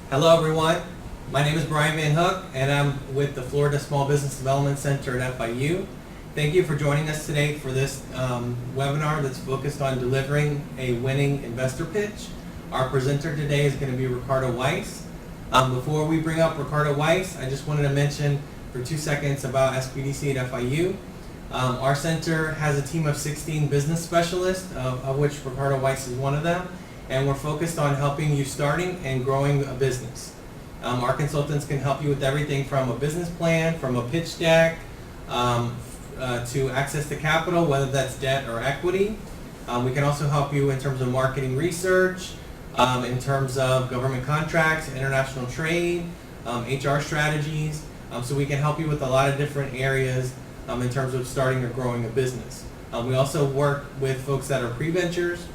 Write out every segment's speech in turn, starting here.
Hello everyone, my name is Brian Van Hook and I'm with the Florida Small Business Development Center at FIU. Thank you for joining us today for this webinar that's focused on delivering a winning investor pitch. Our presenter today is going to be Ricardo Weiss. Before we bring up Ricardo Weiss, I just wanted to mention for 2 seconds about SBDC at FIU. Our center has a team of 16 business specialists, of which Ricardo Weiss is one of them. And we're focused on helping you starting and growing a business. Our consultants can help you with everything from a business plan, from a pitch deck, to access to capital, whether that's debt or equity. We can also help you in terms of marketing research, in terms of government contracts, international trade, HR strategies. So we can help you with a lot of different areas in terms of starting or growing a business. We also work with folks that are pre-ventures,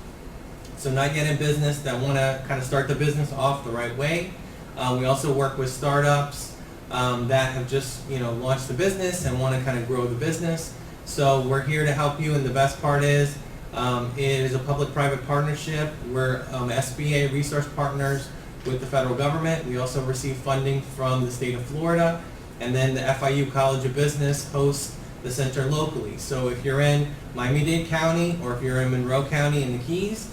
so not yet in business, that want to kind of start the business off the right way. We also work with startups that have just launched the business and want to kind of grow the business. So we're here to help you, and the best part is it is a public-private partnership. We're SBA resource partners with the federal government. We also receive funding from the state of Florida, and then the FIU College of Business hosts the center locally. So if you're in Miami-Dade County or if you're in Monroe County in the Keys,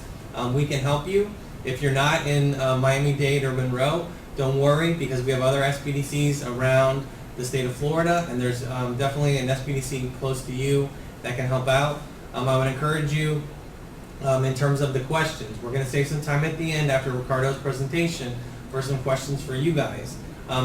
we can help you. If you're not in Miami-Dade or Monroe, don't worry, because we have other SBDCs around the state of Florida, and there's definitely an SBDC close to you that can help out. I would encourage you in terms of the questions. We're going to save some time at the end after Ricardo's presentation for some questions for you guys.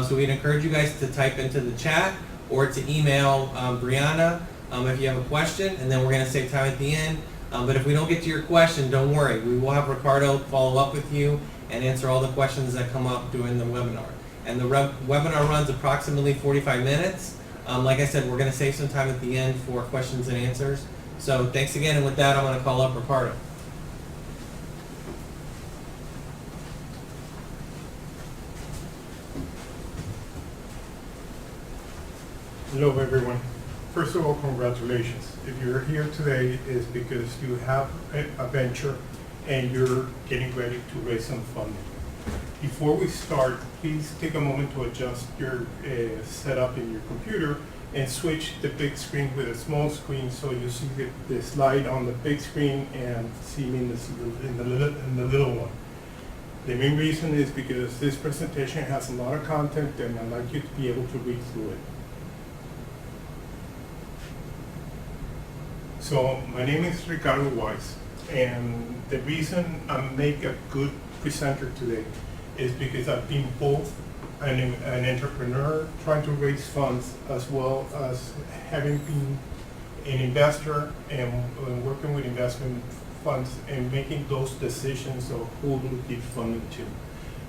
So we'd encourage you guys to type into the chat or to email Brianna if you have a question, and then we're going to save time at the end. But if we don't get to your question, don't worry. We will have Ricardo follow up with you and answer all the questions that come up during the webinar. And the webinar runs approximately 45 minutes. Like I said, we're going to save some time at the end for questions and answers. So thanks again, and with that, I'm going to call up Ricardo. Hello everyone. First of all, congratulations. If you're here today, is because you have a venture and you're getting ready to raise some funding. Before we start, please take a moment to adjust your setup in your computer and switch the big screen with a small screen so you see the slide on the big screen and see me in the little one. The main reason is because this presentation has a lot of content and I'd like you to be able to read through it. So my name is Ricardo Weiss, and the reason I make a good presenter today is because I've been both an entrepreneur trying to raise funds, as well as having been an investor and working with investment funds and making those decisions of who to give funding to.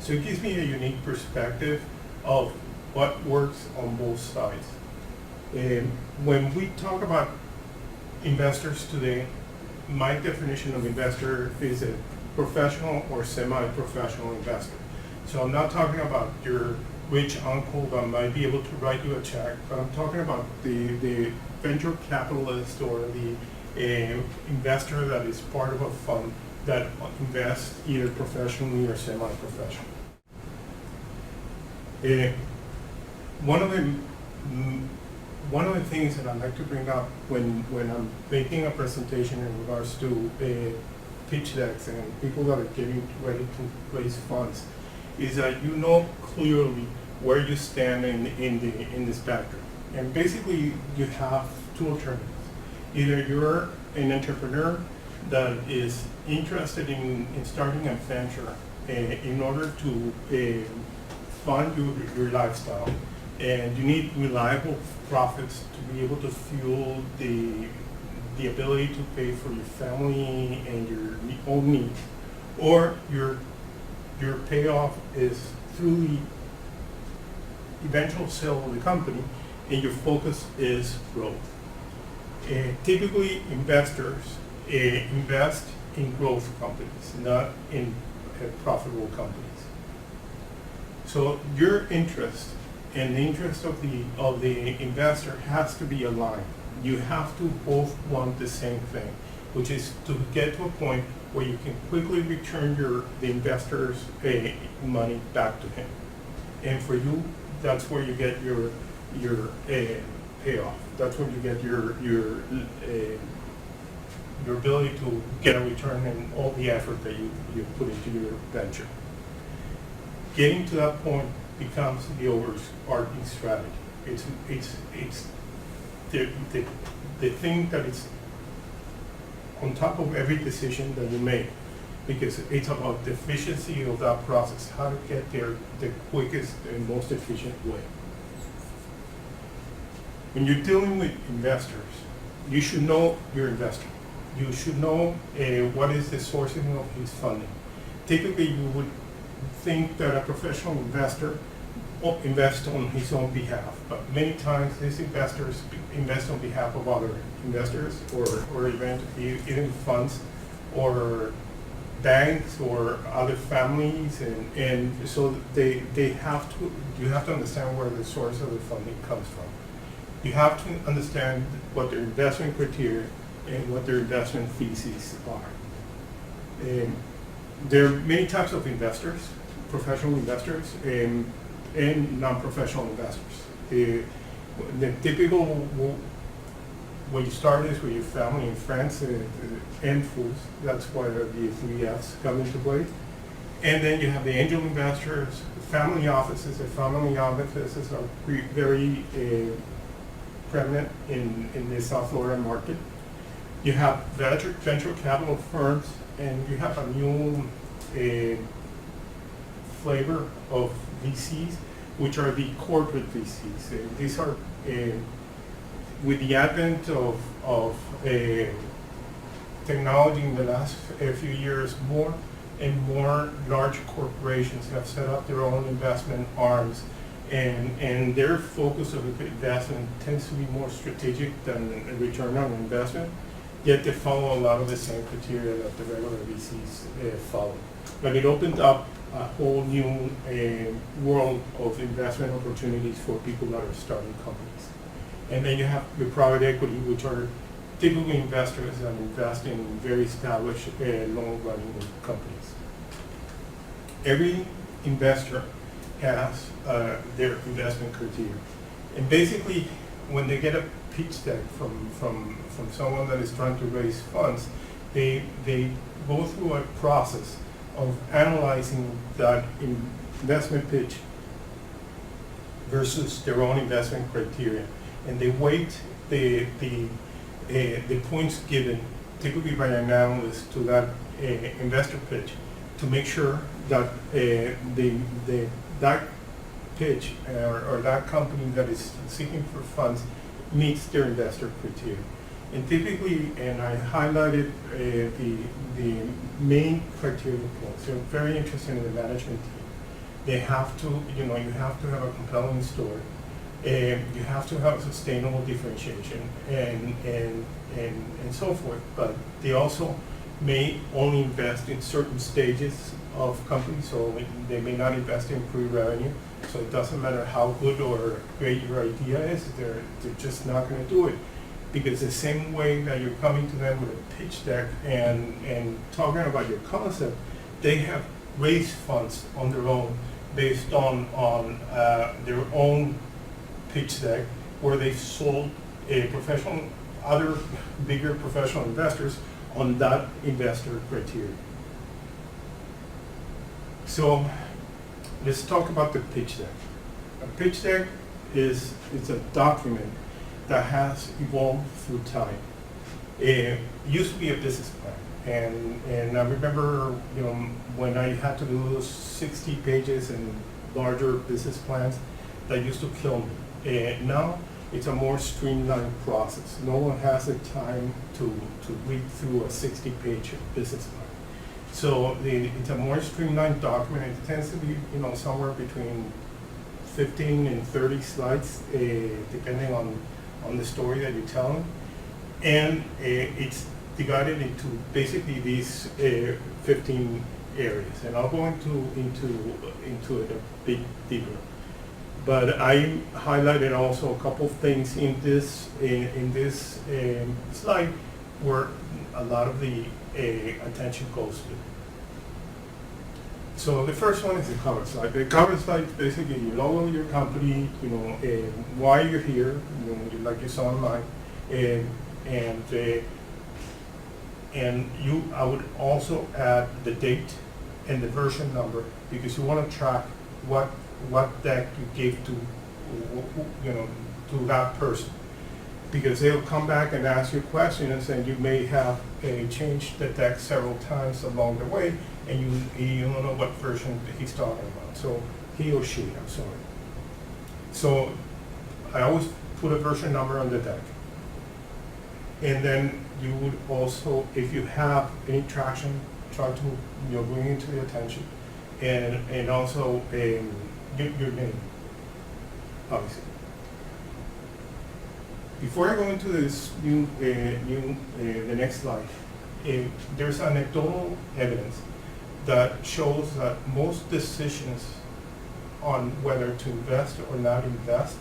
So it gives me a unique perspective of what works on both sides. When we talk about investors today, my definition of investor is a professional or semi-professional investor. So I'm not talking about your rich uncle that might be able to write you a check, but I'm talking about the venture capitalist or the investor that is part of a fund that invests either professionally or semi-professionally. One of the things that I like to bring up when I'm making a presentation in regards to pitch decks and people that are getting ready to raise funds is that you know clearly where you stand in the spectrum. And basically you have two alternatives. Either you're an entrepreneur that is interested in starting a venture in order to fund your lifestyle, and you need reliable profits to be able to fuel the ability to pay for your family and your own needs, or your payoff is through the eventual sale of the company and your focus is growth. Typically investors invest in growth companies, not in profitable companies. So your interest and the interest of the investor has to be aligned. You have to both want the same thing. which is to get to a point where you can quickly return the investor's money back to him. And for you, that's where you get your payoff. That's when you get your ability to get a return in all the effort that you put into your venture. Getting to that point becomes the overarching strategy. It's the thing that is on top of every decision that you make, because it's about the efficiency of that process, how to get there the quickest and most efficient way. When you're dealing with investors, you should know your investor. You should know what is the sourcing of his funding. Typically, you would think that a professional investor invests on his own behalf, but many times these investors invest on behalf of other investors or even funds or banks or other families, and so you have to understand where the source of the funding comes from. You have to understand what their investment criteria and what their investment theses are. There are many types of investors, professional investors and non-professional investors. The typical when you start is with your family and friends and fools. That's why the 3 Fs come into play. And then you have the angel investors, family offices. The family offices are very prevalent in the South Florida market. You have venture capital firms, and you have a new flavor of VCs, which are the corporate VCs. These are, with the advent of technology in the last few years, more and more large corporations have set up their own investment arms, and their focus of investment tends to be more strategic than a return on investment, yet they follow a lot of the same criteria that the regular VCs follow. But it opened up a whole new world of investment opportunities for people that are starting companies. And then you have the private equity, which are typically investors that invest in very established long-running companies. Every investor has their investment criteria. And basically, when they get a pitch deck from someone that is trying to raise funds, they go through a process of analyzing that investment pitch versus their own investment criteria. And they weight the points given, typically by an analyst, to that investor pitch to make sure that that pitch or that company that is seeking for funds meets their investor criteria. And typically, and I highlighted the main criteria points. They're very interesting in the management team. They have to, you have to have a compelling story. You have to have sustainable differentiation and so forth. But they also may only invest in certain stages of companies, so they may not invest in pre-revenue. So it doesn't matter how good or great your idea is, they're just not going to do it. Because the same way that you're coming to them with a pitch deck and talking about your concept, they have raised funds on their own based on their own pitch deck, where they've sold other bigger professional investors on that investor criteria. So let's talk about the pitch deck. A pitch deck is a document that has evolved through time. It used to be a business plan, and I remember when I had to do those 60 pages and larger business plans, that used to kill me. Now it's a more streamlined process. No one has the time to read through a 60-page business plan. So it's a more streamlined document. It tends to be somewhere between 15 and 30 slides, depending on the story that you're telling, and it's divided into basically these 15 areas, and I'll go into it a bit deeper. But I highlighted also a couple of things in this slide where a lot of the attention goes to. So the first one is the cover slide. The cover slide, basically you logo your company, you know, why you're here, you know, like you saw online, and I would also add the date and the version number, because you want to track what deck you gave to, you know, to that person, because they'll come back and ask you questions, and you may have changed the deck several times along the way, and you don't know what version he's talking about. So he or she, I'm sorry. So I always put a version number on the deck, and then you would also, if you have any traction, try to, you know, bring it to the attention, and also your name, obviously. Before I go into this the next slide, there's anecdotal evidence that shows that most decisions on whether to invest or not invest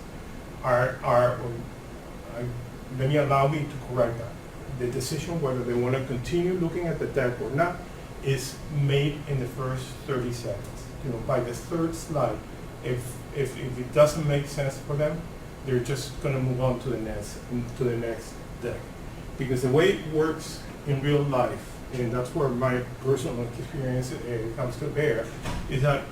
let me allow me to correct that. The decision whether they want to continue looking at the deck or not is made in the first 30 seconds. You know, by the third slide, if it doesn't make sense for them, they're just going to move on to the next deck. Because the way it works in real life, and that's where my personal experience comes to bear, is that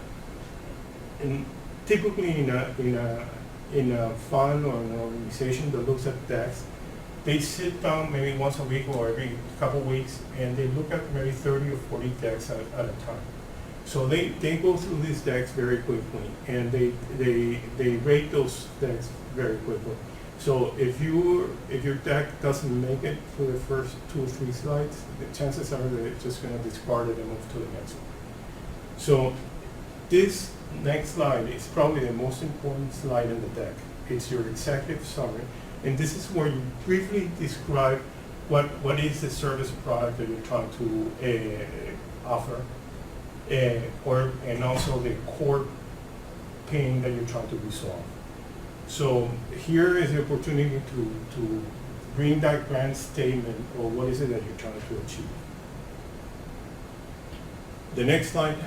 typically in a fund or an organization that looks at decks, they sit down maybe once a week or every couple of weeks, and they look at maybe 30 or 40 decks at a time. So they go through these decks very quickly, and they rate those decks very quickly. So if your deck doesn't make it for the first 2 or 3 slides, the chances are they're just going to discard it and move to the next one. So this next slide is probably the most important slide in the deck. It's your executive summary, and this is where you briefly describe what is the service or product that you're trying to offer, and also the core pain that you're trying to resolve. So here is the opportunity to bring that grand statement, or what is it that you're trying to achieve. The next slide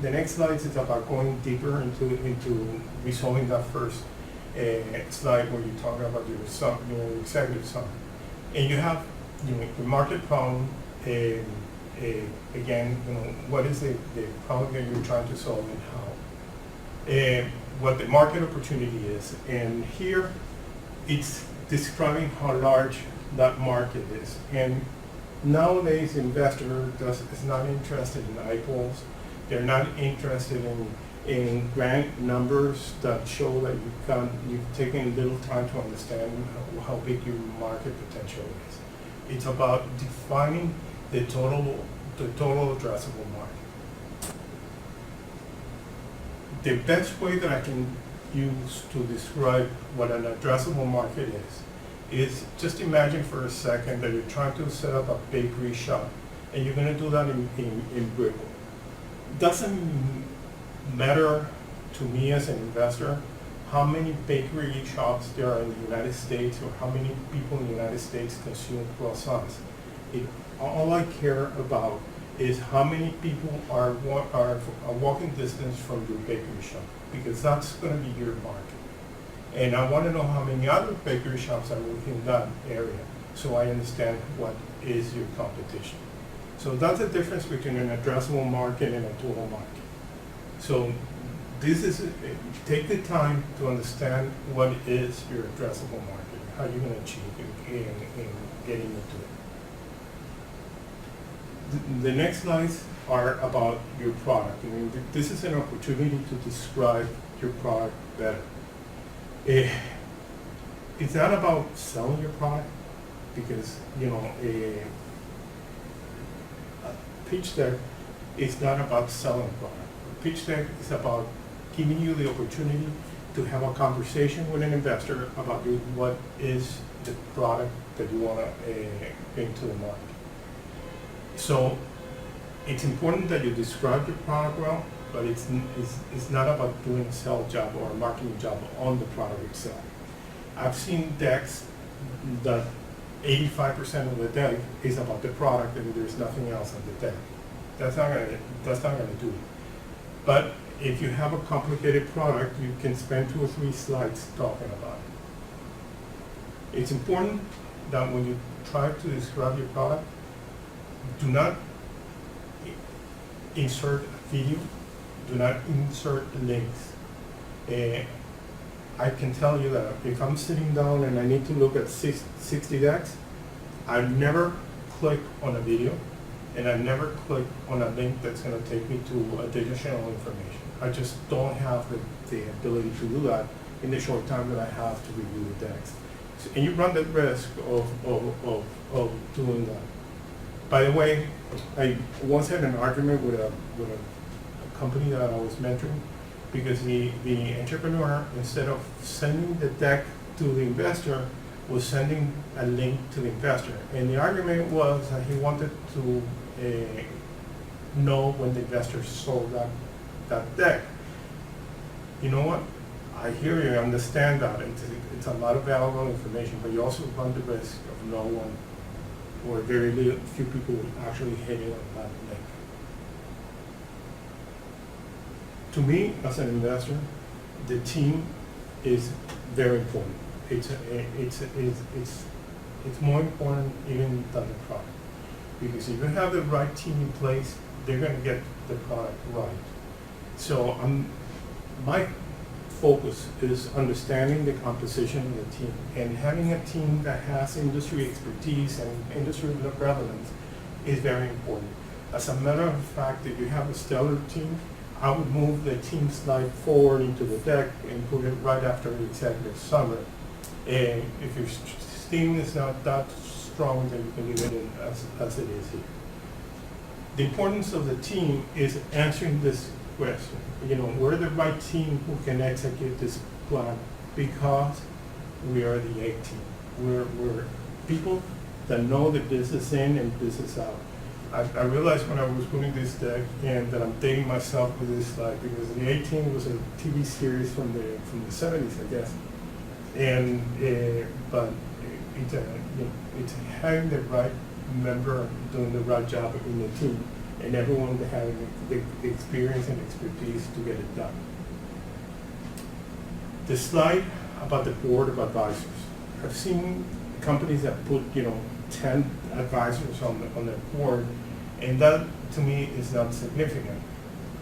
the next slide is about going deeper into resolving that first slide where you talk about your executive summary, and you have, you know, the market problem. Again, you know, what is the problem that you're trying to solve and how, what the market opportunity is, and here it's describing how large that market is. And nowadays, investor is not interested in eyeballs. They're not interested in grand numbers that show that you've taken little time to understand how big your market potential is. It's about defining the total addressable market. The best way that I can use to describe what an addressable market is just imagine for a second that you're trying to set up a bakery shop, and you're going to do that in Brickell. It doesn't matter to me as an investor how many bakery shops there are in the United States, or how many people in the United States consume croissants. All I care about is how many people are a walking distance from your bakery shop, because that's going to be your market. And I want to know how many other bakery shops are within that area, so I understand what is your competition. So that's the difference between an addressable market and a total market. So this is, take the time to understand what is your addressable market, how you're going to achieve it in getting into it. The next slides are about your product. I mean, this is an opportunity to describe your product better. It's not about selling your product, because, you know, a pitch deck is not about selling a product. A pitch deck is about giving you the opportunity to have a conversation with an investor about what is the product that you want to bring to the market. So it's important that you describe your product well, but it's not about doing a sales job or a marketing job on the product itself. I've seen decks that 85% of the deck is about the product and there's nothing else on the deck. That's not gonna do it. But if you have a complicated product, you can spend 2 or 3 slides talking about it. It's important that when you try to describe your product, do not insert a video, do not insert links. I can tell you that if I'm sitting down and I need to look at 60 decks, I never click on a video and I never click on a link that's going to take me to additional information. I just don't have the ability to do that in the short time that I have to review the decks. So, and you run the risk of doing that. By the way, I once had an argument with a company that I was mentoring, because the entrepreneur, instead of sending the deck to the investor, was sending a link to the investor. And the argument was that he wanted to know when the investor sold that deck. You know what? I hear you, I understand that. It's a lot of valuable information, but you also run the risk of no one or very few people actually hitting on that link. To me, as an investor, the team is very important. It's more important even than the product, because if you have the right team in place, they're going to get the product right. So my focus is understanding the composition of the team, and having a team that has industry expertise and industry relevance is very important. As a matter of fact, if you have a stellar team, I would move the team slide forward into the deck and put it right after the executive summary. And if your team is not that strong, then you can leave it in as it is here. The importance of the team is answering this question. You know, we're the right team who can execute this plan because we are the A team. We're people that know the business in and business out. I realized when I was putting this deck and that I'm dating myself with this slide, because the A-Team was a TV series from the 70s, I guess. And but it's having the right member doing the right job in the team, and everyone having the experience and expertise to get it done. The slide about the board of advisors. I've seen companies that put 10 advisors on their board, and that to me is not significant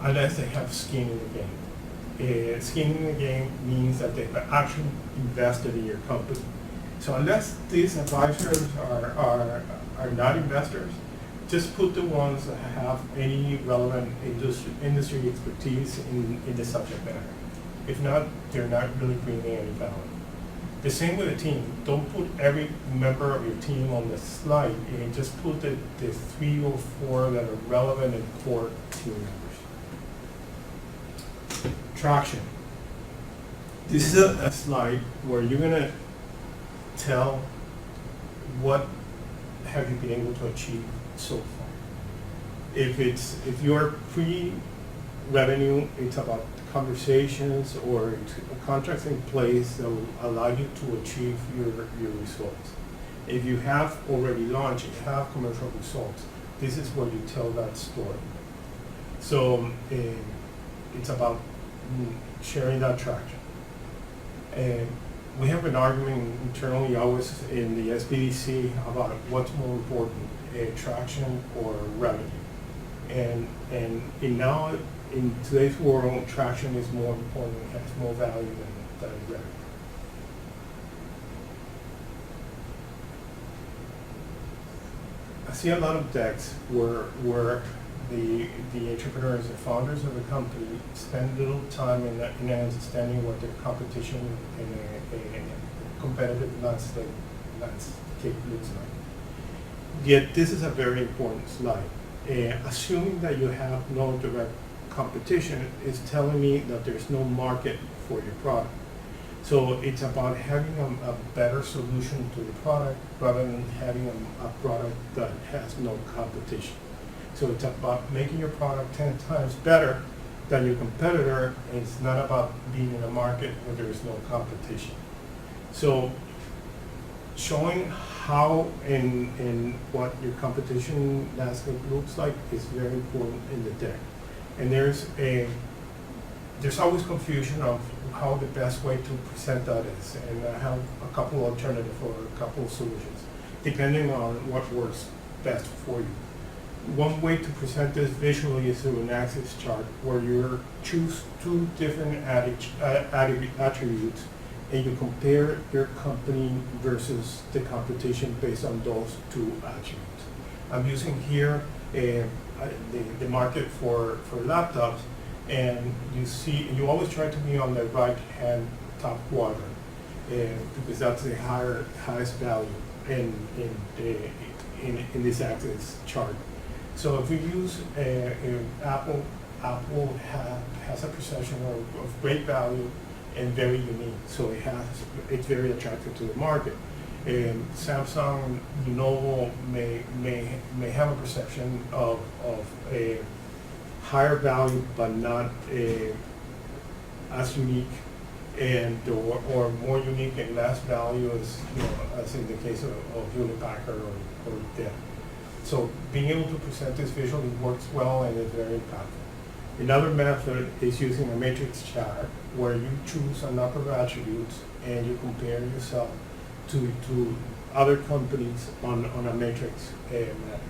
unless they have skin in the game. Skin in the game means that they've actually invested in your company. So unless these advisors are not investors, just put the ones that have any relevant industry expertise in the subject matter. If not, they're not really bringing any value. The same with the team. Don't put every member of your team on the slide, and just put the 3 or 4 that are relevant and core team members. Traction. This is a slide where you're gonna tell what have you been able to achieve so far. If you're pre-revenue, it's about conversations or contracts in place that will allow you to achieve your results. If you have already launched, you have commercial results, this is where you tell that story. So it's about sharing that traction. And we have an argument internally always in the SBDC about what's more important, traction or revenue. And now in today's world, traction is more important, has more value than revenue. I see a lot of decks where the entrepreneurs, the founders of the company spend little time in understanding what their competition in a competitive landscape looks like. Yet this is a very important slide. Assuming that you have no direct competition is telling me that there's no market for your product. So it's about having a better solution to the product rather than having a product that has no competition. So it's about making your product 10 times better than your competitor, and it's not about being in a market where there is no competition. So showing how and what your competition landscape looks like is very important in the deck. And there's always confusion of how the best way to present that is, and I have a couple alternatives or a couple of solutions, depending on what works best for you. One way to present this visually is through an axis chart, where you choose two different attributes, and you compare your company versus the competition based on those two attributes. I'm using here the market for laptops, and you always try to be on the right hand top quadrant, because that's the highest value in this axis chart. So if we use Apple has a perception of great value and very unique, so it's very attractive to the market. Samsung, Lenovo may have a perception of a higher value, but not as unique, or more unique and less value, as in the case of Hewlett Packard or Dell. So being able to present this visually works well and is very impactful. Another method is using a matrix chart, where you choose a number of attributes and you compare yourself to other companies on a matrix manner.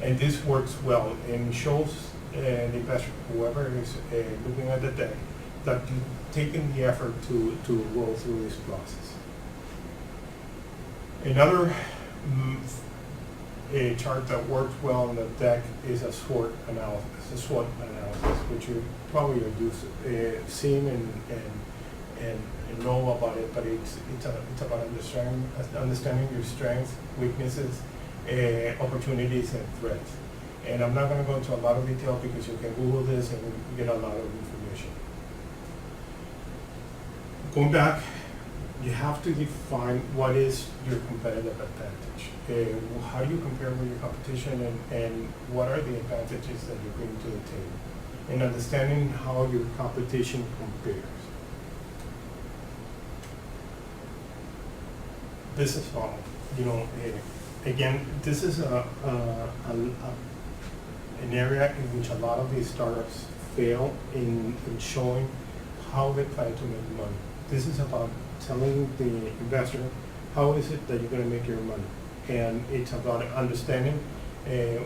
And this works well and shows the investor, whoever is looking at the deck, that you've taken the effort to go through this process. Another a chart that works well on the deck is a SWOT analysis, which you probably are seen and know about it, but it's about understanding your strengths, weaknesses, opportunities, and threats. And I'm not going to go into a lot of detail, because you can Google this and get a lot of information. Going back, you have to define what is your competitive advantage. How do you compare with your competition, and what are the advantages that you bring to the table? And understanding how your competition compares. Business model. Again, this is an area in which a lot of these startups fail in showing how they plan to make money. This is about telling the investor how is it that you're going to make your money, and it's about understanding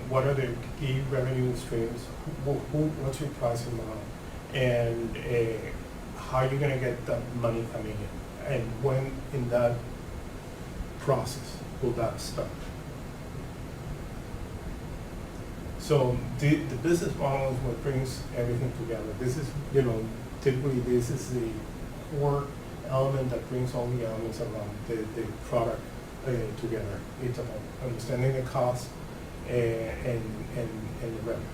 what are the key revenue streams, what's your pricing model, and how you're going to get that money coming in, and when in that process will that start. So the business model is what brings everything together. This is, typically this is the core element that brings all the elements around the product together. It's about understanding the cost and the revenue.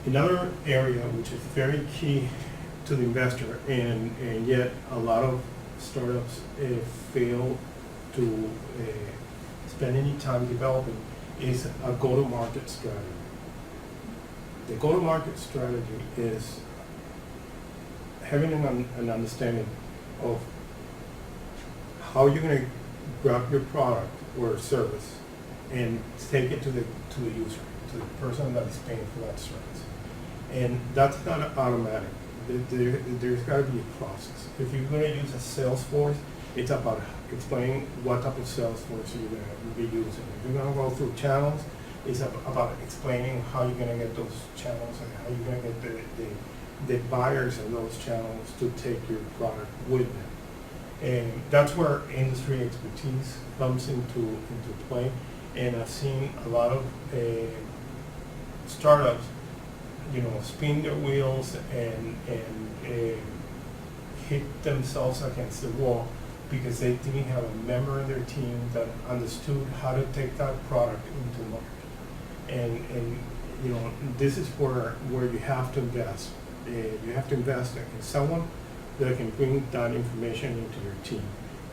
Another area which is very key to the investor, and yet a lot of startups fail to spend any time developing, is a go-to-market strategy. The go-to-market strategy is having an understanding of how you're going to grab your product or service and take it to the user, to the person that is paying for that service. And that's not automatic. There's got to be a process. If you're going to use a Salesforce, it's about explaining what type of Salesforce you're going to be using. If you're going to go through channels, it's about explaining how you're going to get those channels and how you're going to get the buyers in those channels to take your product with them. And that's where industry expertise comes into play. And I've seen a lot of startups, spin their wheels and hit themselves against the wall because they didn't have a member in their team that understood how to take that product into market. And this is where you have to invest. You have to invest in someone that can bring that information into your team,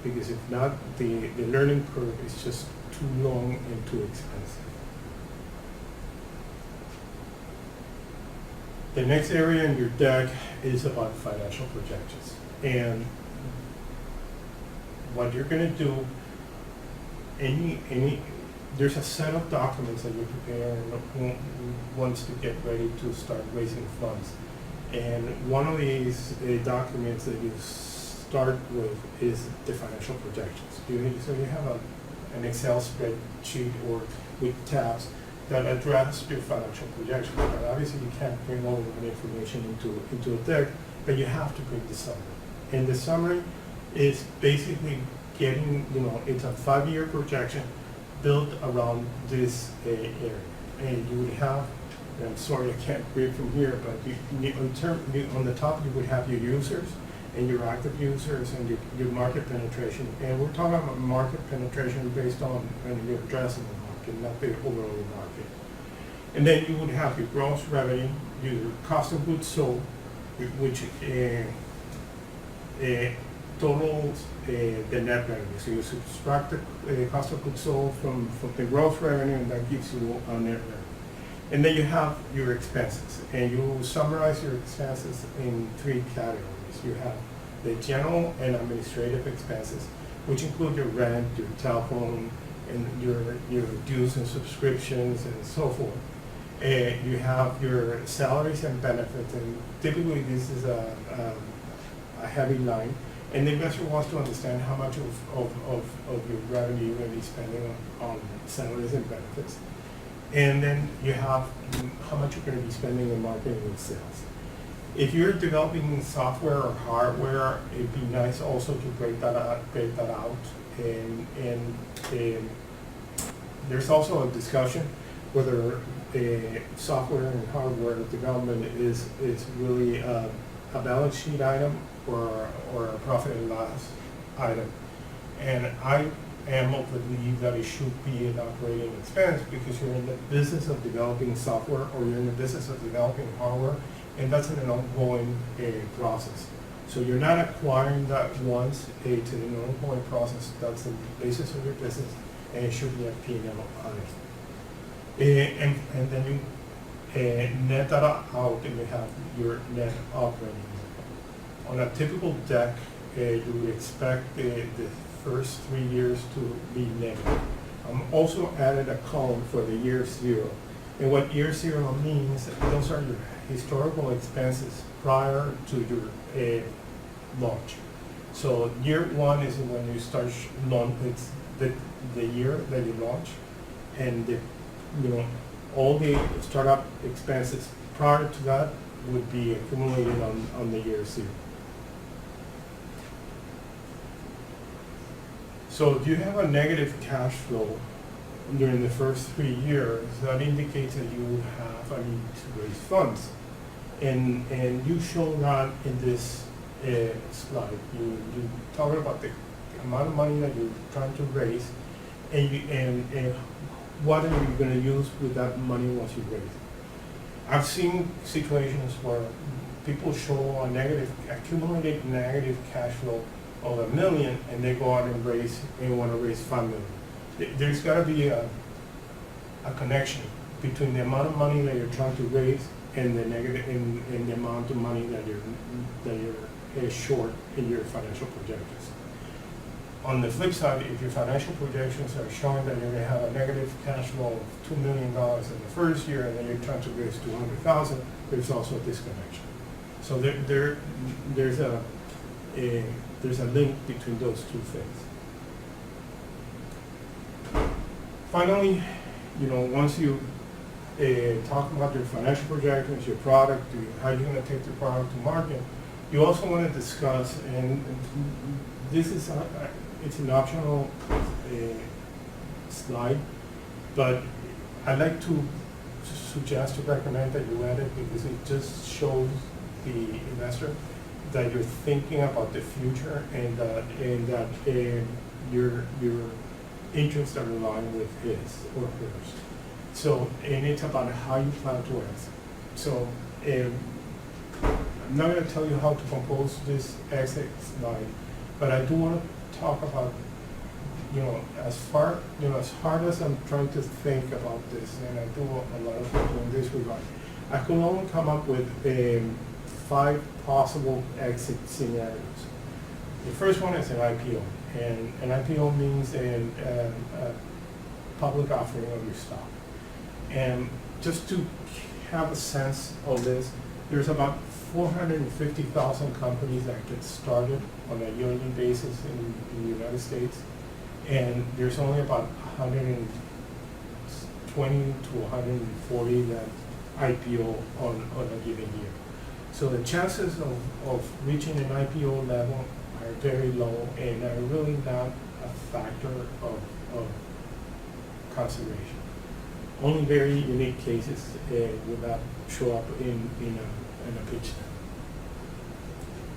because if not, the learning curve is just too long and too expensive. The next area in your deck is about financial projections. And what you're gonna do, there's a set of documents that you prepare once to get ready to start raising funds. And one of these documents that you start with is the financial projections. So you have an Excel spreadsheet or with tabs that address your financial projections. But obviously you can't bring all of that information into a deck, but you have to bring the summary. And the summary is basically getting, it's a 5-year projection built around this area. And you would have, and I'm sorry I can't read from here, but on the top you would have your users and your active users and your market penetration. And we're talking about market penetration based on your addressable market, not the overall market. And then you would have your gross revenue, your cost of goods sold, which totals the net revenue. So you subtract the cost of goods sold from the gross revenue, and that gives you a net revenue. And then you have your expenses, and you summarize your expenses in 3 categories. You have the general and administrative expenses, which include your rent, your telephone, and your dues and subscriptions and so forth. You have your salaries and benefits, and typically this is a heavy line. And the investor wants to understand how much of your revenue you're going to be spending on salaries and benefits. And then you have how much you're going to be spending on marketing and sales. If you're developing software or hardware, it'd be nice also to break that out. And there's also a discussion whether software and hardware development is really a balance sheet item or a profit and loss item. And I am of the belief that it should be an operating expense, because you're in the business of developing software or you're in the business of developing hardware, and that's an ongoing process. So you're not acquiring that once, it's an ongoing process. That's the basis of your business, and it should be a P&L on it. And then you net that out, and you have your net operating income. On a typical deck, you would expect the first 3 years to be negative. Also added a column for the year 0. And what year 0 means, those are your historical expenses prior to your launch. So year 1 is when you start it's the year that you launch, and all the startup expenses prior to that would be accumulated on the year 0. So if you have a negative cash flow during the first 3 years, that indicates that you have a need to raise funds. And you show that in this slide. You talk about the amount of money that you're trying to raise, and what are you going to use with that money once you raise it. I've seen situations where people show a accumulated negative cash flow of $1 million, and they go out and want to raise $5 million. There's got to be a connection between the amount of money that you're trying to raise and the negative and the amount of money that you're short in your financial projections. On the flip side, if your financial projections are showing that you're going to have a negative cash flow of $2 million in the first year, and then you're trying to raise $200,000, there's also a disconnection. So there's a link between those two things. Finally, once you talk about your financial projections, your product, how you're going to take the product to market, you also want to discuss, and this is it's an optional slide, but I'd like to suggest to recommend that you add it, because it just shows the investor that you're thinking about the future, and that your interests are aligned with his or hers. So, and it's about how you plan to exit. So, I'm not going to tell you how to compose this exit slide, but I do want to talk about, as hard as I'm trying to think about this, and I do a lot of things in this regard, I could only come up with 5 possible exit scenarios. The first one is an IPO, And an IPO means a public offering of your stock. And just to have a sense of this, there's about 450,000 companies that get started on a yearly basis in the United States, and there's only about 120 to 140 that IPO on a given year. So the chances of reaching an IPO level are very low and are really not a factor of consideration. Only very unique cases would not show up in a pitch deck.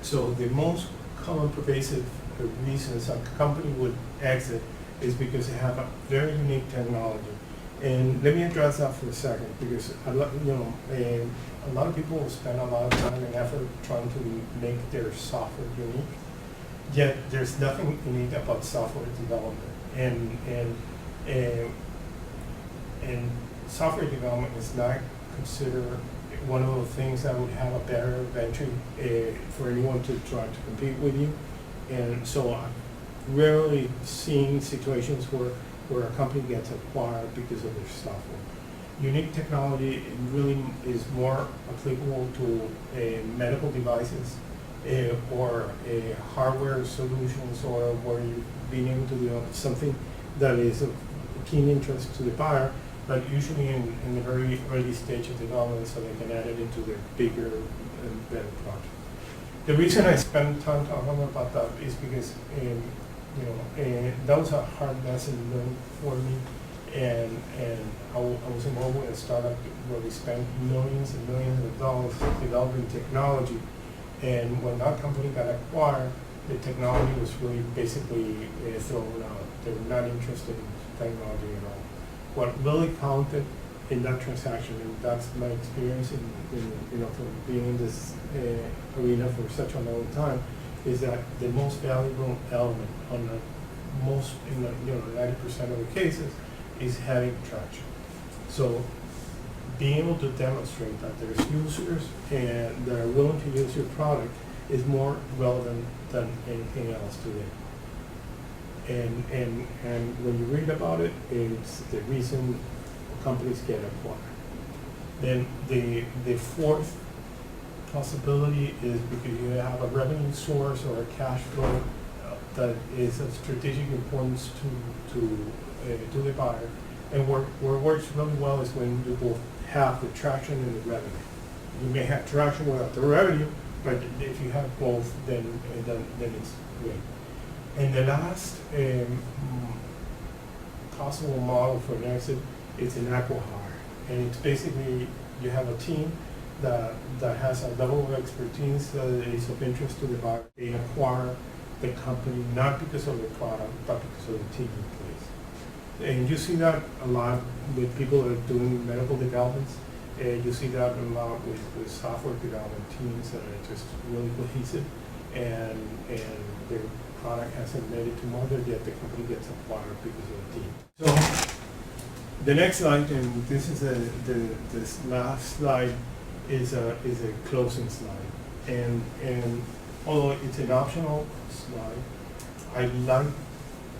So the most common pervasive reasons a company would exit is because they have a very unique technology. And let me address that for a second, because a lot of people spend a lot of time and effort trying to make their software unique. Yet there's nothing unique about software development, and software development is not considered one of the things that would have a barrier of entry for anyone to try to compete with you. And so I've rarely seen situations where a company gets acquired because of their software. Unique technology really is more applicable to medical devices or hardware solutions, or where you've been able to develop something that is of keen interest to the buyer, but usually in the very early stage of development, so they can add it into their bigger and better project. The reason I spend time talking about that is because that was a hard lesson learned for me, and I was involved with a startup where we spent millions and millions of dollars developing technology, and when that company got acquired, the technology was really basically thrown out. They were not interested in technology at all. What really counted in that transaction, and that's my experience in from being in this arena for such a long time, is that the most valuable element on the most, 90% of the cases, is having traction. So being able to demonstrate that there's users and that are willing to use your product is more relevant than anything else today. And when you read about it, it's the reason companies get acquired. Then the fourth possibility is because you have a revenue source or a cash flow that is of strategic importance to the buyer. And where it works really well is when you both have the traction and the revenue. You may have traction without the revenue, but if you have both, then it's great. And the last possible model for an exit is an acqui-hire. And it's basically you have a team that has a level of expertise that is of interest to the buyer. They acquire the company not because of the product, but because of the team in place. And you see that a lot with people that are doing medical developments. You see that a lot with software development teams that are just really cohesive, and their product hasn't made it to market yet. The company gets acquired because of the team. So the next slide, and this is this last slide, is a closing slide. And although it's an optional slide, I'd like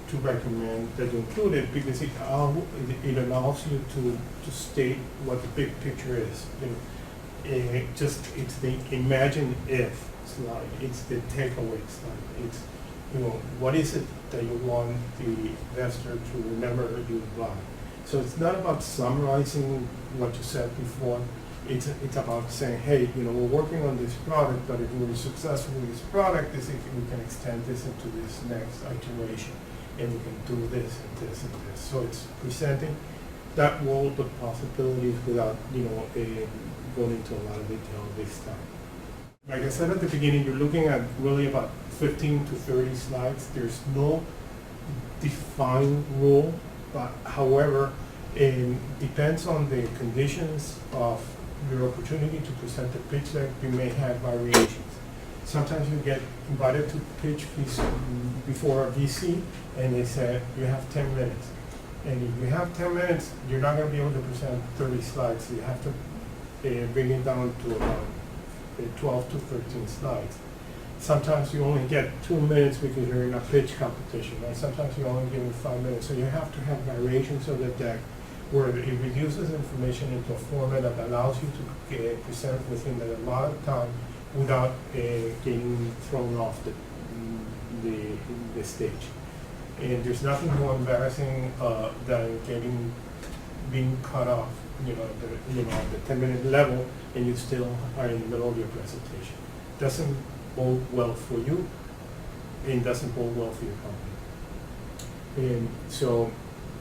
to recommend that you include it because it allows you to state what the big picture is. It's the imagine if slide. It's the takeaway slide. It's what is it that you want the investor to remember you buy. So it's not about summarizing what you said before. It's about saying, hey, we're working on this product, but if we're successful with this product, we can extend this into this next iteration, and we can do this and this and this. So it's presenting that world of possibilities without, going into a lot of detail this time. Like I said at the beginning, you're looking at really about 15 to 30 slides. There's no defined rule, but however, it depends on the conditions of your opportunity to present the pitch deck. You may have variations. Sometimes you get invited to pitch before a VC, and they say you have 10 minutes. And if you have 10 minutes, you're not going to be able to present 30 slides. You have to bring it down to about 12 to 13 slides. sometimes you only get 2 minutes because you're in a pitch competition, and sometimes you only give 5 minutes. So you have to have variations of the deck where it reduces information into a format that allows you to present within the allotted time without getting thrown off the stage. And there's nothing more embarrassing than being cut off, the 10-minute level, and you still are in the middle of your presentation. Doesn't bode well for you, and doesn't bode well for your company. And so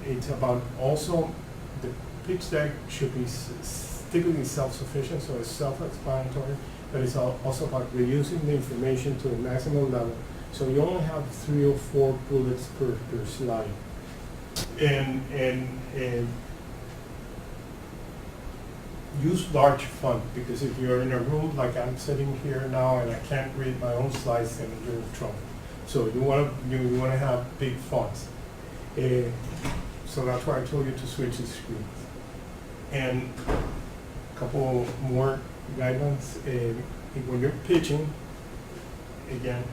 it's about also the pitch deck should be typically self-sufficient, so it's self-explanatory, but it's also about reducing the information to a maximum level. So you only have 3 or 4 bullets per slide. And use large font, because if you're in a room like I'm sitting here now and I can't read my own slides, then you're in trouble. So you want to have big fonts. So that's why I told you to switch the screens. And a couple more guidelines. When you're pitching, again,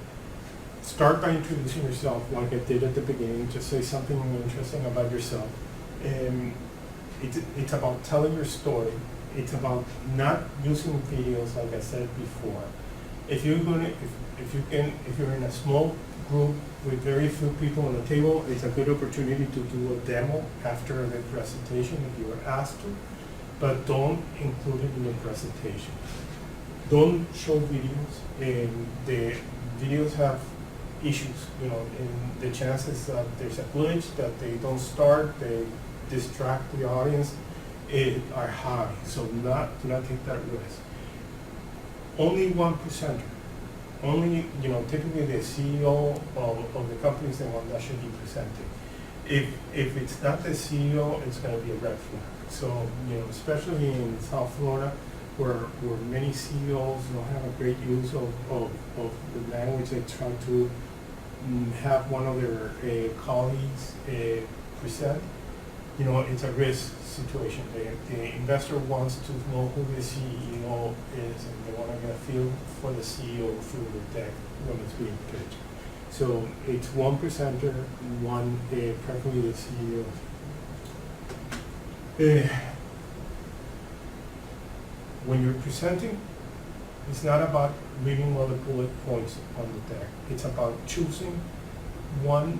start by introducing yourself like I did at the beginning. Just say something interesting about yourself. It's about telling your story. It's about not using videos like I said before. If you're in a small group with very few people on the table, it's a good opportunity to do a demo after the presentation if you are asked to, but don't include it in the presentation. Don't show videos, and the videos have issues, and the chances that there's a glitch, that they don't start, they distract the audience, are high. So do not take that risk. Only 1%. Only, typically the CEO of the company is the one that should be presenting. If it's not the CEO, it's going to be a red flag. So, especially in South Florida, where many CEOs don't have a great use of the language, they try to have one of their colleagues present. It's a risk situation. The investor wants to know who the CEO is, and they want to get a feel for the CEO through the deck when it's being pitched. So it's 1%, preferably the CEO. When you're presenting, it's not about reading all the bullet points on the deck. It's about choosing one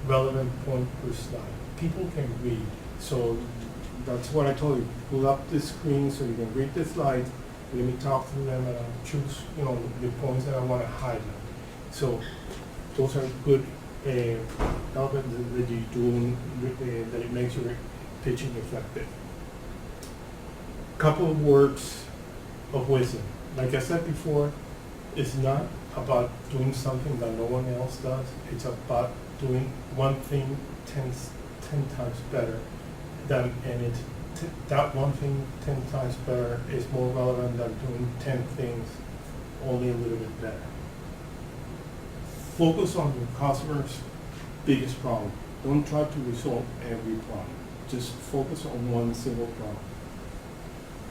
relevant point per slide. People can read, so that's what I told you. Pull up the screen so you can read the slides. Let me talk through them, and I'll choose, the points that I want to highlight. So those are good elements that you do, that it makes your pitching effective. Couple of words of wisdom. Like I said before, it's not about doing something that no one else does. It's about doing one thing 10 times better than, and that one thing 10 times better is more relevant than doing 10 things only a little bit better. Focus on your customer's biggest problem. Don't try to resolve every problem. Just focus on one single problem.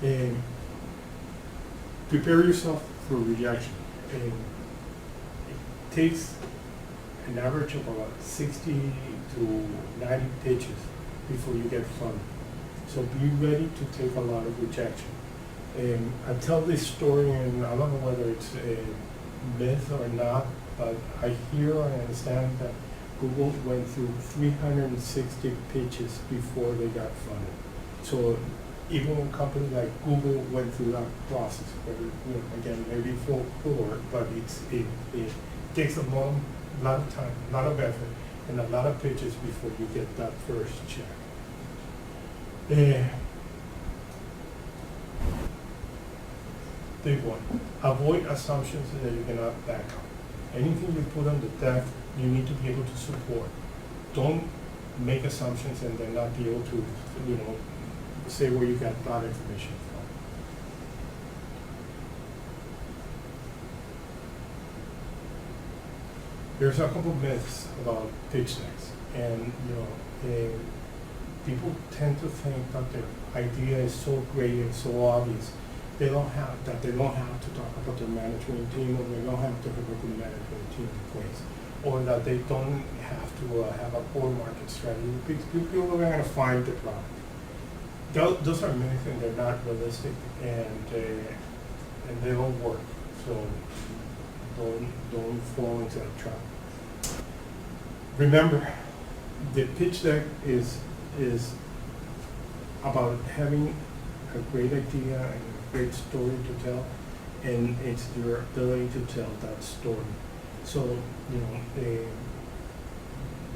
And prepare yourself for rejection. And it takes an average of about 60 to 90 pitches before you get funded. So be ready to take a lot of rejection. And I tell this story, and I don't know whether it's a myth or not, but I hear and understand that Google went through 360 pitches before they got funded. So even a company like Google went through that process, again, maybe full forward, but it takes a lot of time, a lot of effort, and a lot of pitches before you get that first check. Big one. Avoid assumptions that you cannot back up. Anything you put on the deck, you need to be able to support. Don't make assumptions and then not be able to, say where you got that information from. There's a couple myths about pitch decks, and people tend to think that their idea is so great and so obvious they don't have to talk about their management team, or they don't have to have a management team in place, or that they don't have to have a core market strategy. People are going to find the product. Those are many things that are not realistic, and they don't work. So don't fall into that trap. Remember, the pitch deck is about having a great idea and a great story to tell, and it's your ability to tell that story. So,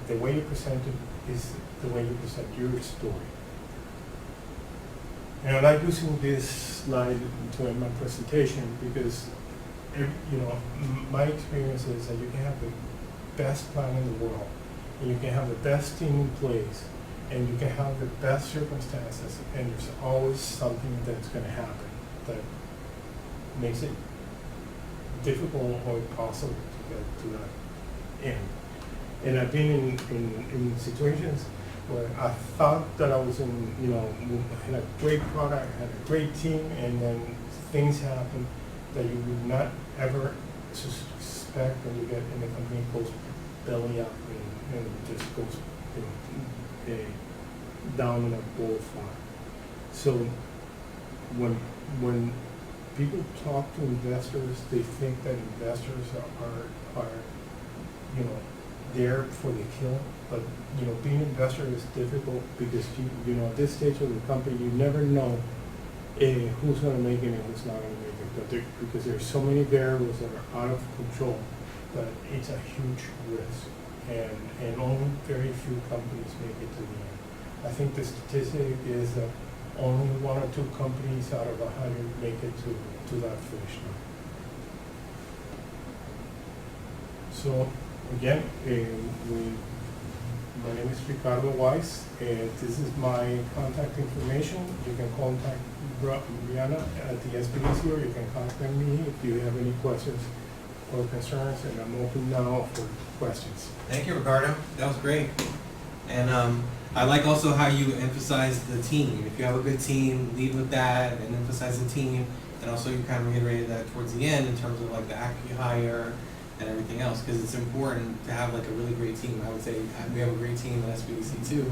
the way you present it is the way you present your story. And I like using this slide to end my presentation because, my experience is that you can have the best plan in the world, and you can have the best team in place, and you can have the best circumstances, and there's always something that's going to happen that makes it difficult or impossible to get to that end. And I've been in situations where I thought that I was had a great product, had a great team, and then things happen that you would not ever suspect when you get in the company goes belly up and just goes down in a bowl of fire. So when people talk to investors, they think that investors are there for the kill. But being an investor is difficult because at this stage of the company, you never know who's going to make it and who's not going to make it. Because there's so many variables that are out of control that it's a huge risk, and only very few companies make it to the end. I think the statistic is that only 1 or 2 companies out of 100 make it to that finish line. So again, my name is Ricardo Weiss, and this is my contact information. You can contact Brianna at the SBDC, or you can contact me if you have any questions or concerns, and I'm open now for questions. Thank you, Ricardo. That was great. And I like also how you emphasize the team. If you have a good team, lead with that and emphasize the team. And also you kind of reiterated that towards the end in terms of like the acqui-hire and everything else, because it's important to have like a really great team. I would say we have a great team at SBDC too.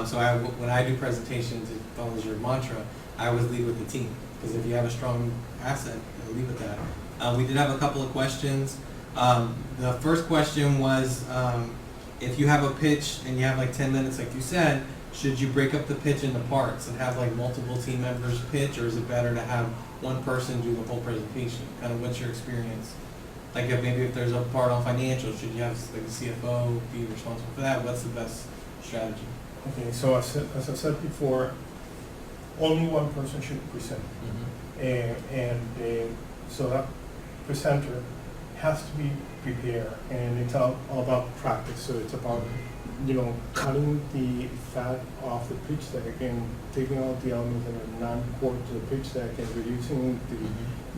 So when I do presentations, it follows your mantra. I always lead with the team, because if you have a strong asset, lead with that. We did have a couple of questions. The first question was, if you have a pitch and you have like 10 minutes, like you said, should you break up the pitch into parts and have like multiple team members pitch, or is it better to have one person do the whole presentation? Kind of what's your experience? Like if there's a part on financials, should you have like the CFO be responsible for that? What's the best strategy? Okay, so as I said before, only one person should present. Mm-hmm. So that presenter has to be prepared, and it's all about practice. So it's about cutting the fat off the pitch deck and taking out the elements that are non-core to the pitch deck, and reducing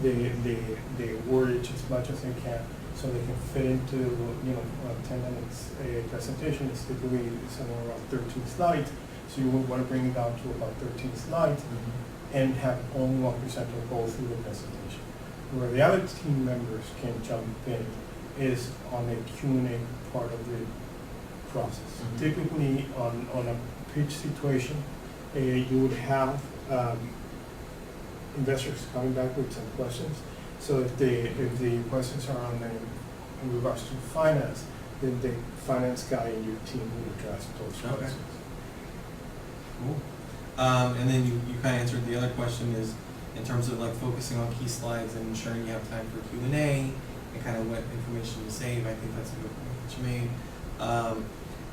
the wordage as much as they can, so they can fit into 10 minutes presentation. Is typically somewhere around 13 slides, so you would want to bring it down to about 13 slides, and have only one presenter go through the presentation. Where the other team members can jump in is on the Q&A part of the process. Typically on a pitch situation, you would have investors coming back with some questions. So if the questions are in regards to finance, then the finance guy in your team will address those questions. Cool. And then you kind of answered the other question, is in terms of like focusing on key slides and ensuring you have time for Q&A and kind of what information to save. I think that's a good point that you made.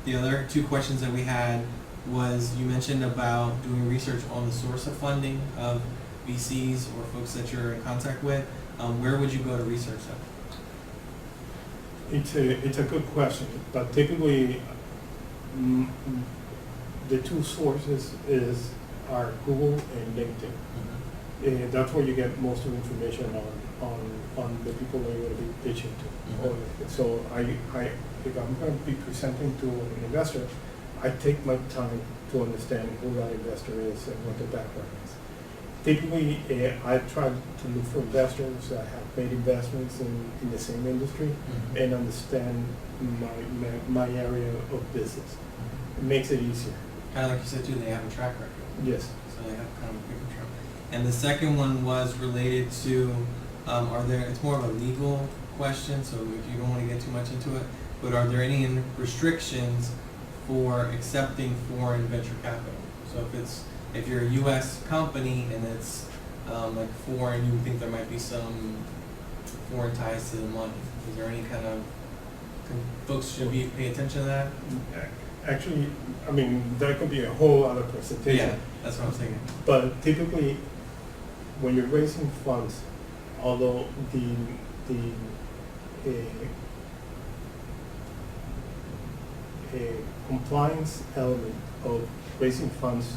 The other 2 questions that we had was, you mentioned about doing research on the source of funding of VCs or folks that you're in contact with. Where would you go to research that? It's a good question, but typically the 2 sources are Google and LinkedIn. That's where you get most of the information on the people that you're going to be pitching to. So if I'm going to be presenting to an investor, I take my time to understand who that investor is and what the background is. typically, I try to look for investors that have made investments in the same industry Mhm. and understand my area of business. It makes it easier. Kind of like you said too, they have a track record. Yes. So they have kind of a paper trail. And the second one was related to, it's more of a legal question, so if you don't want to get too much into it, but are there any restrictions for accepting foreign venture capital? So if you're a U.S. company and it's like foreign, you would think there might be some foreign ties to the money. Is there any kind of, folks should pay attention to that? Actually, I mean, that could be a whole other presentation. Yeah, that's what I was thinking. But typically, when you're raising funds, although the compliance element of raising funds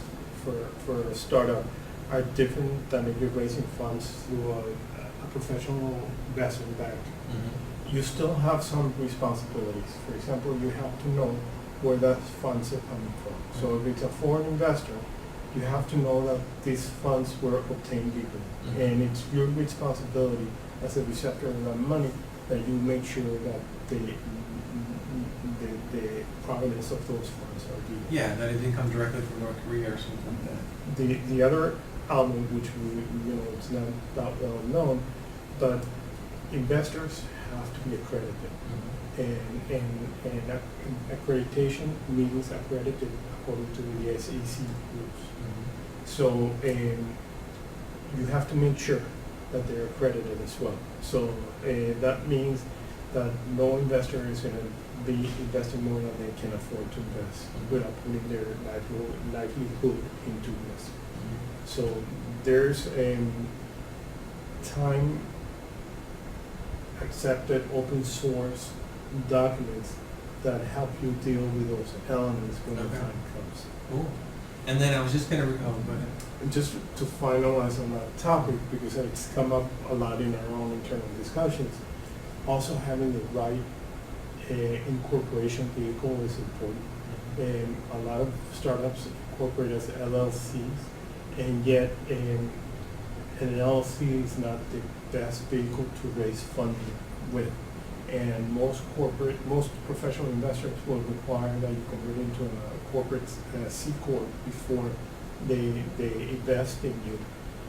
for a startup are different than if you're raising funds through a professional investment bank. Mm-hmm. You still have some responsibilities. For example, you have to know where those funds are coming from. So if it's a foreign investor, you have to know that these funds were obtained legally. Mhm. And it's your responsibility as a receptor of that money that you make sure that the provenance of those funds are legal. Yeah, that it didn't come directly from North Korea or something like that. The other element, which it's not that well known, but investors have to be accredited. And accreditation means accredited according to the SEC rules. So you have to make sure that they're accredited as well. So that means that no investor is going to be investing more than they can afford to invest without putting their livelihood into this. So there's time accepted open source documents that help you deal with those elements when the Okay. time comes. Cool. And then I was just going to, go ahead. And just to finalize on that topic, because it's come up a lot in our own internal discussions, also having the right incorporation vehicle is important. And a lot of startups incorporate as LLCs, and yet an LLC is not the best vehicle to raise funding with. And most professional investors will require that you convert into a corporate C Corp before they invest in you.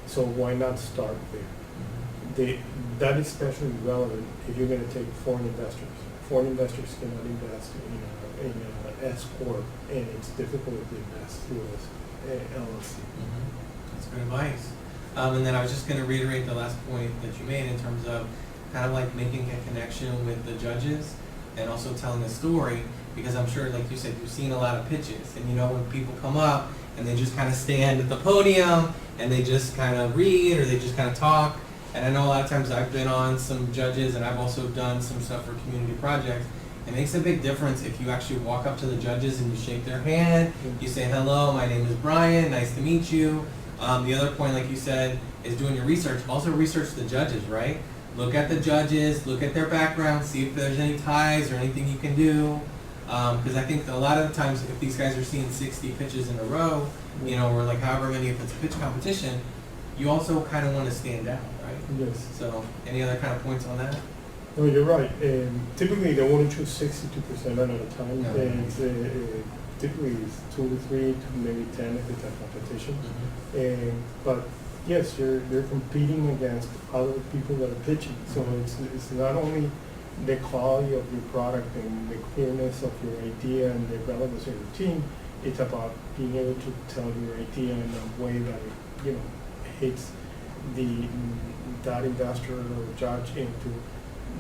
So why not start there? That is especially relevant if you're going to take foreign investors. Foreign investors cannot invest in an S Corp, and it's difficult to invest through an LLC. That's good advice. And then I was just going to reiterate the last point that you made in terms of kind of like making a connection with the judges and also telling a story, because I'm sure, like you said, you've seen a lot of pitches, and when people come up and they just kind of stand at the podium and they just kind of read or they just kind of talk. And I know a lot of times I've been on some judges, and I've also done some stuff for community projects. It makes a big difference if you actually walk up to the judges and you shake their hand, you say, hello, my name is Brian, nice to meet you. The other point, like you said, is doing your research. Also research the judges, right? Look at the judges, look at their background, see if there's any ties or anything you can do. Because I think a lot of the times if these guys are seeing 60 pitches in a row, or like however many, if it's a pitch competition, you also kind of want to stand out, right? Yes. So any other kind of points on that? No, you're right. Typically, they want to choose 62% at a time. Yeah. And typically, it's 2 to 3 to maybe 10 if it's a competition. But yes, you're competing against other people that are pitching. So it's not only the quality of your product and the clearness of your idea and the relevance of your team. It's about being able to tell your idea in a way that hits that investor or judge into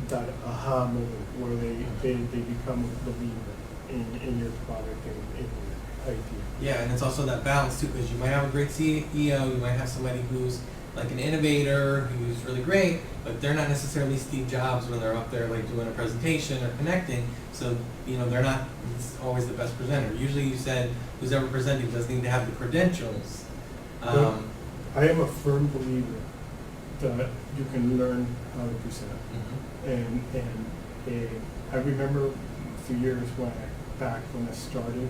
that aha moment where they become a believer in your product and in your idea. Yeah, and it's also that balance too, because you might have a great CEO, you might have somebody who's like an innovator, who's really great, but they're not necessarily Steve Jobs when they're up there like doing a presentation or connecting. So they're not always the best presenter. Usually, you said who's ever presenting doesn't need to have the credentials. Well, I am a firm believer that you can learn how to present. And I remember a few years back when I started,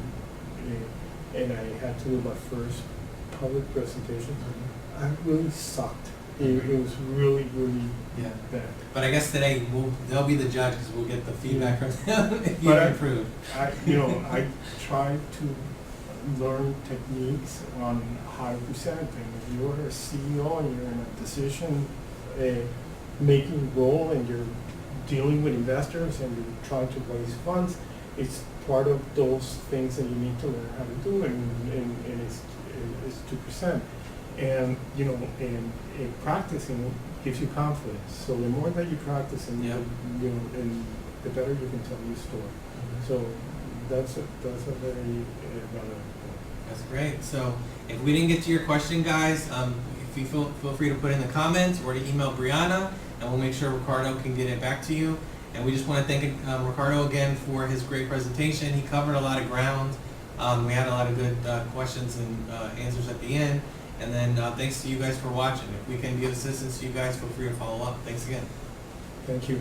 and I had to do my first public presentations, I really sucked. It was really, really Yeah. bad. But I guess today they'll be the judge because we'll get the feedback from them if you But improved. I try to learn techniques on how to present. And if you're a CEO and you're in a decision making role and you're dealing with investors and you're trying to raise funds, it's part of those things that you need to learn how to do, and it's to present. And practicing gives you confidence. So the more that you practice, and Yep. and the better you can tell your story. So that's a very relevant point. That's great. So if we didn't get to your question, guys, if you feel free to put in the comments or to email Brianna, and we'll make sure Ricardo can get it back to you. And we just want to thank Ricardo again for his great presentation. He covered a lot of ground. We had a lot of good questions and answers at the end. And then thanks to you guys for watching. If we can be of assistance to you guys, feel free to follow up. Thanks again. Thank you.